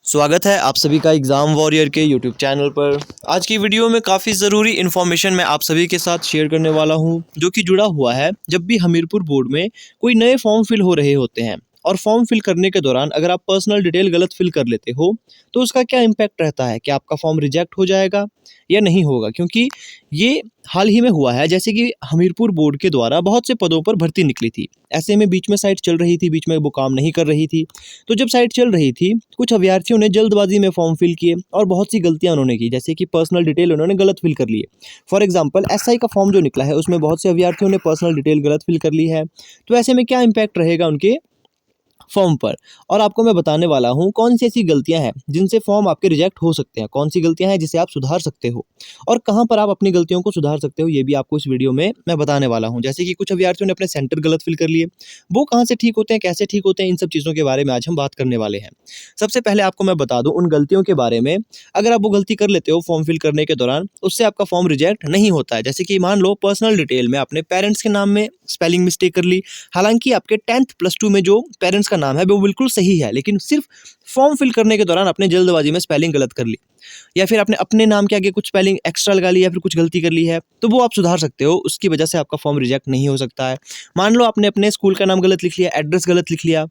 स्वागत है आप सभी का एग्ज़ाम वॉरियर के यूट्यूब चैनल पर। आज की वीडियो में काफ़ी ज़रूरी इन्फॉर्मेशन मैं आप सभी के साथ शेयर करने वाला हूं, जो कि जुड़ा हुआ है जब भी हमीरपुर बोर्ड में कोई नए फॉर्म फिल हो रहे होते हैं और फॉर्म फिल करने के दौरान अगर आप पर्सनल डिटेल गलत फिल कर लेते हो तो उसका क्या इम्पैक्ट रहता है, क्या आपका फॉर्म रिजेक्ट हो जाएगा या नहीं होगा। क्योंकि ये हाल ही में हुआ है, जैसे कि हमीरपुर बोर्ड के द्वारा बहुत से पदों पर भर्ती निकली थी। ऐसे में बीच में साइट चल रही थी, बीच में वो काम नहीं कर रही थी। तो जब साइट चल रही थी, कुछ अभ्यर्थियों ने जल्दबाजी में फॉर्म फिल किए और बहुत सी गलतियां उन्होंने की, जैसे कि पर्सनल डिटेल उन्होंने गलत फिल कर लिए। फॉर एग्जांपल एसआई का फॉर्म जो निकला है उसमें बहुत से अभ्यर्थियों ने पर्सनल डिटेल गलत फिल कर ली है। तो ऐसे में क्या इम्पैक्ट रहेगा उनके फॉर्म पर, और आपको मैं बताने वाला हूँ कौन सी ऐसी गलतियां हैं जिनसे फॉर्म आपके रिजेक्ट हो सकते हैं, कौन सी गलतियां हैं जिसे आप सुधार सकते हो और कहां पर आप अपनी गलतियों को सुधार सकते हो, ये भी आपको इस वीडियो में मैं बताने वाला हूं। जैसे कि कुछ अभ्यर्थियों ने अपने सेंटर गलत फिल कर लिए, वो कहां से ठीक होते हैं, कैसे ठीक होते हैं, इन सब चीज़ों के बारे में आज हम बात करने वाले हैं। सबसे पहले आपको मैं बता दूं उन गलतियों के बारे में। अगर आप वो गलती कर लेते हो फॉर्म फिल करने के दौरान, उससे आपका फॉर्म रिजेक्ट नहीं होता है। जैसे कि मान लो पर्सनल डिटेल में आपने पेरेंट्स के नाम में स्पेलिंग मिस्टेक कर ली, हालांकि आपके 10th प्लस 2 में जो पेरेंट्स का नाम है वो बिल्कुल सही है, लेकिन सिर्फ फॉर्म फिल करने के दौरान आपने जल्दबाजी में स्पेलिंग गलत कर ली, या फिर आपने अपने नाम के आगे कुछ स्पेलिंग एक्स्ट्रा लगा ली, या फिर कुछ गलती कर ली है, तो वो आप सुधार सकते हो। उसकी वजह से आपका फॉर्म रिजेक्ट नहीं हो सकता है। मान लो आपने अपने स्कूल का नाम गलत लिख लिया, एड्रेस गलत लिख लिया,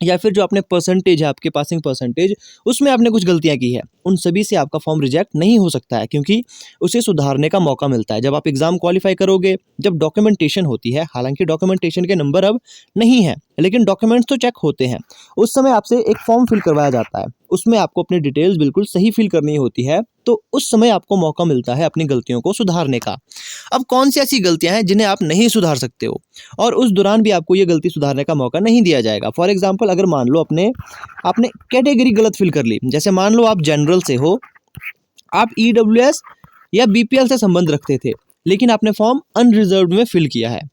या फिर जो आपने परसेंटेज है आपके पासिंग परसेंटेज, उसमें आपने कुछ गलतियां की है, उन सभी से आपका फॉर्म रिजेक्ट नहीं हो सकता है, क्योंकि उसे सुधारने का मौका मिलता है जब आप एग्जाम क्वालिफाई करोगे। जब डॉक्यूमेंटेशन होती है, हालांकि डॉक्यूमेंटेशन के नंबर अब नहीं है, लेकिन डॉक्यूमेंट्स तो चेक होते हैं। उस समय आपसे एक फॉर्म फिल करवाया जाता है, उसमें आपको अपनी डिटेल्स बिल्कुल सही फिल करनी होती है, तो उस समय आपको मौका मिलता है अपनी गलतियों को सुधारने का। अब कौन सी ऐसी गलतियां हैं जिन्हें आप नहीं सुधार सकते हो और उस दौरान भी आपको ये गलती सुधारने का मौका नहीं दिया जाएगा। फॉर एग्जाम्पल अगर मान लो आपने कैटेगरी गलत फिल कर ली, जैसे मान लो आप जनरल से हो, आप ईडब्ल्यूएस या बीपीएल से संबंध रखते थे, लेकिन आपने फॉर्म अनरिजर्व्ड में फिल किया है।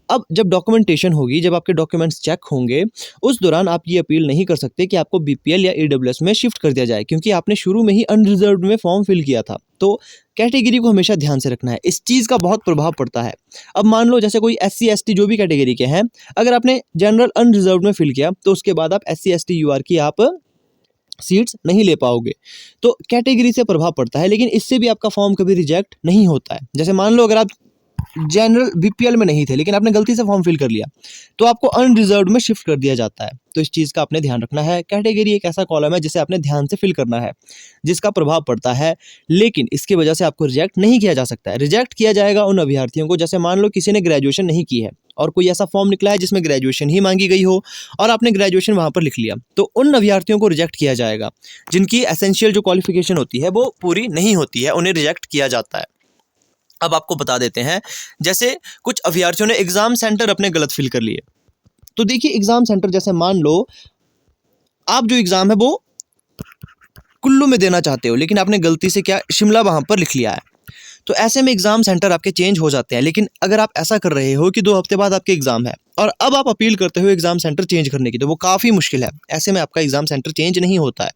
अब जब डॉक्यूमेंटेशन होगी, जब आपके डॉक्यूमेंट्स चेक होंगे, उस दौरान आप ये अपील नहीं कर सकते कि आपको बीपीएल या ईडब्ल्यूएस में शिफ्ट कर दिया जाए, क्योंकि आपने शुरू में ही अनरिजर्व्ड में फॉर्म फिल किया था। तो कैटेगरी को हमेशा ध्यान से रखना है, इस चीज़ का बहुत प्रभाव पड़ता है। अब मान लो जैसे कोई एससी एसटी जो भी कैटेगरी के हैं, अगर आपने जनरल अनरिजर्व्ड में फिल किया तो उसके बाद आप एससी एसटी यूआर की आप सीट्स नहीं ले पाओगे। तो कैटेगरी से प्रभाव पड़ता है, लेकिन इससे भी आपका फॉर्म कभी रिजेक्ट नहीं होता है। जैसे मान लो अगर आप जनरल बीपीएल में नहीं थे, लेकिन आपने गलती से फॉर्म फिल कर लिया, तो आपको अनरिजर्व्ड में शिफ्ट कर दिया जाता है। तो इस चीज़ का आपने ध्यान रखना है। कैटेगरी एक ऐसा कॉलम है जिसे आपने ध्यान से फिल करना है, जिसका प्रभाव पड़ता है, लेकिन इसकी वजह से आपको रिजेक्ट नहीं किया जा सकता है। रिजेक्ट किया जाएगा उन अभ्यर्थियों को, जैसे मान लो किसी ने ग्रेजुएशन नहीं की है और कोई ऐसा फॉर्म निकला है जिसमें ग्रेजुएशन ही मांगी गई हो और आपने ग्रेजुएशन वहाँ पर लिख लिया, तो उन अभ्यर्थियों को रिजेक्ट किया जाएगा जिनकी एसेंशियल जो क्वालिफिकेशन होती है वो पूरी नहीं होती है, उन्हें रिजेक्ट किया जाता है। अब आपको बता देते हैं, जैसे कुछ अभ्यर्थियों ने एग्जाम सेंटर अपने गलत फिल कर लिए। तो देखिए एग्जाम सेंटर, जैसे मान लो आप जो एग्जाम है वो कुल्लू में देना चाहते हो, लेकिन आपने गलती से क्या शिमला वहां पर लिख लिया है, तो ऐसे में एग्जाम सेंटर आपके चेंज हो जाते हैं। लेकिन अगर आप ऐसा कर रहे हो कि 2 हफ्ते बाद आपके एग्जाम है और अब आप अपील करते हो एग्जाम सेंटर चेंज करने की, तो वो काफ़ी मुश्किल है। ऐसे में आपका एग्जाम सेंटर चेंज नहीं होता है।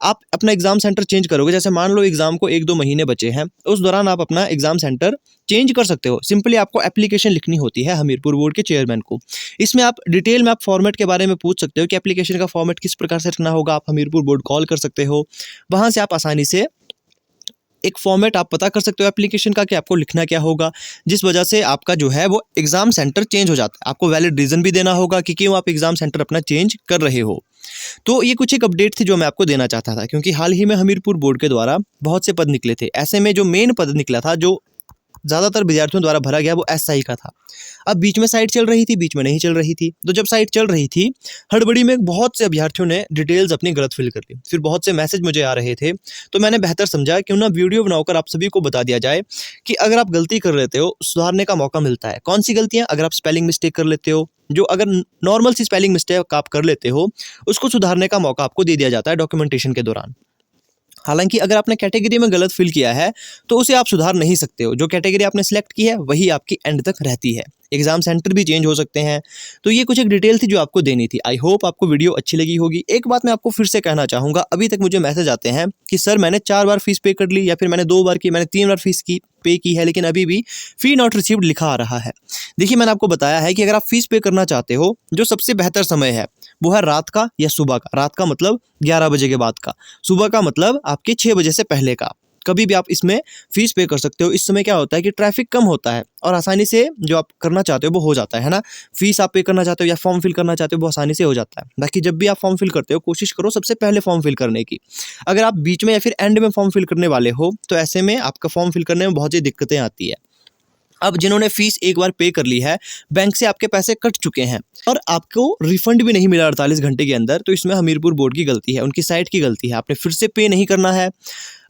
आप अपना एग्जाम सेंटर चेंज करोगे, जैसे मान लो एग्जाम को 1-2 महीने बचे हैं, उस दौरान आप अपना एग्जाम सेंटर चेंज कर सकते हो। सिंपली आपको एप्लीकेशन लिखनी होती है हमीरपुर बोर्ड के चेयरमैन को। इसमें आप डिटेल में आप फॉर्मेट के बारे में पूछ सकते हो कि एप्लीकेशन का फॉर्मेट किस प्रकार से रखना होगा। आप हमीरपुर बोर्ड कॉल कर सकते हो, वहाँ से आप आसानी से एक फॉर्मेट आप पता कर सकते हो एप्लीकेशन का कि आपको लिखना क्या होगा, जिस वजह से आपका जो है वो एग्जाम सेंटर चेंज हो जाता है। आपको वैलिड रीज़न भी देना होगा कि क्यों आप एग्जाम सेंटर अपना चेंज कर रहे हो। तो ये कुछ एक अपडेट थी जो मैं आपको देना चाहता था, क्योंकि हाल ही में हमीरपुर बोर्ड के द्वारा बहुत से पद निकले थे। ऐसे में जो मेन पद निकला था, जो ज़्यादातर विद्यार्थियों द्वारा भरा गया, वो एसआई का था। अब बीच में साइट चल रही थी, बीच में नहीं चल रही थी। तो जब साइट चल रही थी, हड़बड़ी में बहुत से अभ्यर्थियों ने डिटेल्स अपनी गलत फिल कर ली। फिर बहुत से मैसेज मुझे आ रहे थे, तो मैंने बेहतर समझा क्यों ना वीडियो बनाकर आप सभी को बता दिया जाए कि अगर आप गलती कर लेते हो, सुधारने का मौका मिलता है। कौन सी गलतियाँ? अगर आप स्पेलिंग मिस्टेक कर लेते हो, जो अगर नॉर्मल सी स्पेलिंग मिस्टेक आप कर लेते हो, उसको सुधारने का मौका आपको दे दिया जाता है डॉक्यूमेंटेशन के दौरान। हालांकि अगर आपने कैटेगरी में गलत फिल किया है तो उसे आप सुधार नहीं सकते हो। जो कैटेगरी आपने सेलेक्ट की है वही आपकी एंड तक रहती है। एग्जाम सेंटर भी चेंज हो सकते हैं। तो ये कुछ एक डिटेल थी जो आपको देनी थी। आई होप आपको वीडियो अच्छी लगी होगी। एक बात मैं आपको फिर से कहना चाहूँगा, अभी तक मुझे मैसेज आते हैं कि सर मैंने 4 बार फीस पे कर ली, या फिर मैंने 2 बार की, मैंने 3 बार फीस की पे की है, लेकिन अभी भी फ़ी नॉट रिसीव्ड लिखा आ रहा है। देखिए, मैंने आपको बताया है कि अगर आप फीस पे करना चाहते हो, जो सबसे बेहतर समय है वो है रात का या सुबह का। रात का मतलब 11 बजे के बाद का, सुबह का मतलब आपके 6 बजे से पहले का। कभी भी आप इसमें फ़ीस पे कर सकते हो। इस समय क्या होता है कि ट्रैफ़िक कम होता है और आसानी से जो आप करना चाहते हो वो हो जाता है ना? फ़ीस आप पे करना चाहते हो या फॉर्म फिल करना चाहते हो, वो आसानी से हो जाता है। बाकी जब भी आप फॉर्म फिल करते हो, कोशिश करो सबसे पहले फॉर्म फिल करने की। अगर आप बीच में या फिर एंड में फॉर्म फिल करने वाले हो, तो ऐसे में आपका फॉर्म फिल करने में बहुत सी दिक्कतें आती है। अब जिन्होंने फीस एक बार पे कर ली है, बैंक से आपके पैसे कट चुके हैं और आपको रिफंड भी नहीं मिला 48 घंटे के अंदर, तो इसमें हमीरपुर बोर्ड की गलती है, उनकी साइट की गलती है। आपने फिर से पे नहीं करना है।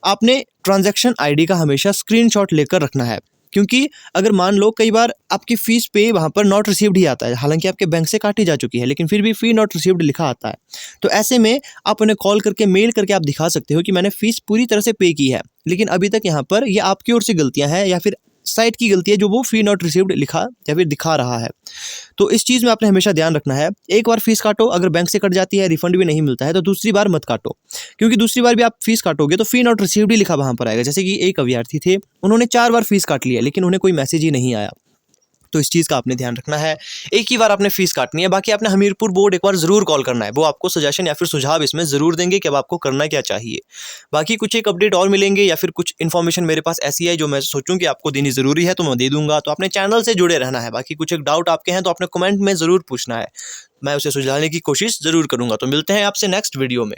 आपने ट्रांजैक्शन आईडी का हमेशा स्क्रीनशॉट लेकर रखना है, क्योंकि अगर मान लो कई बार आपकी फ़ीस पे वहाँ पर नॉट रिसीव्ड ही आता है, हालाँकि आपके बैंक से काटी जा चुकी है, लेकिन फिर भी फ़ी नॉट रिसीव्ड लिखा आता है। तो ऐसे में आप उन्हें कॉल करके, मेल करके आप दिखा सकते हो कि मैंने फ़ीस पूरी तरह से पे की है, लेकिन अभी तक यहाँ पर ये आपकी ओर से गलतियाँ हैं या फिर साइट की गलती है जो वो फ़ी नॉट रिसीव्ड लिखा या फिर दिखा रहा है। तो इस चीज़ में आपने हमेशा ध्यान रखना है। एक बार फ़ीस काटो, अगर बैंक से कट जाती है, रिफंड भी नहीं मिलता है, तो दूसरी बार मत काटो, क्योंकि दूसरी बार भी आप फ़ीस काटोगे तो फ़ी नॉट रिसीव्ड ही लिखा वहाँ पर आएगा। जैसे कि एक अभ्यर्थी थे, उन्होंने 4 बार फ़ीस काट ली है, लेकिन उन्हें कोई मैसेज ही नहीं आया। तो इस चीज़ का आपने ध्यान रखना है। एक ही बार आपने फ़ीस काटनी है, बाकी आपने हमीरपुर बोर्ड एक बार ज़रूर कॉल करना है। वो आपको सजेशन या फिर सुझाव इसमें ज़रूर देंगे कि अब आपको करना क्या चाहिए। बाकी कुछ एक अपडेट और मिलेंगे या फिर कुछ इन्फॉर्मेशन मेरे पास ऐसी है जो मैं सोचूँ कि आपको देनी ज़रूरी है, तो मैं दे दूँगा। तो अपने चैनल से जुड़े रहना है। बाकी कुछ एक डाउट आपके हैं तो आपने कमेंट में ज़रूर पूछना है। मैं उसे सुलझाने की कोशिश ज़रूर करूँगा। तो मिलते हैं आपसे नेक्स्ट वीडियो में।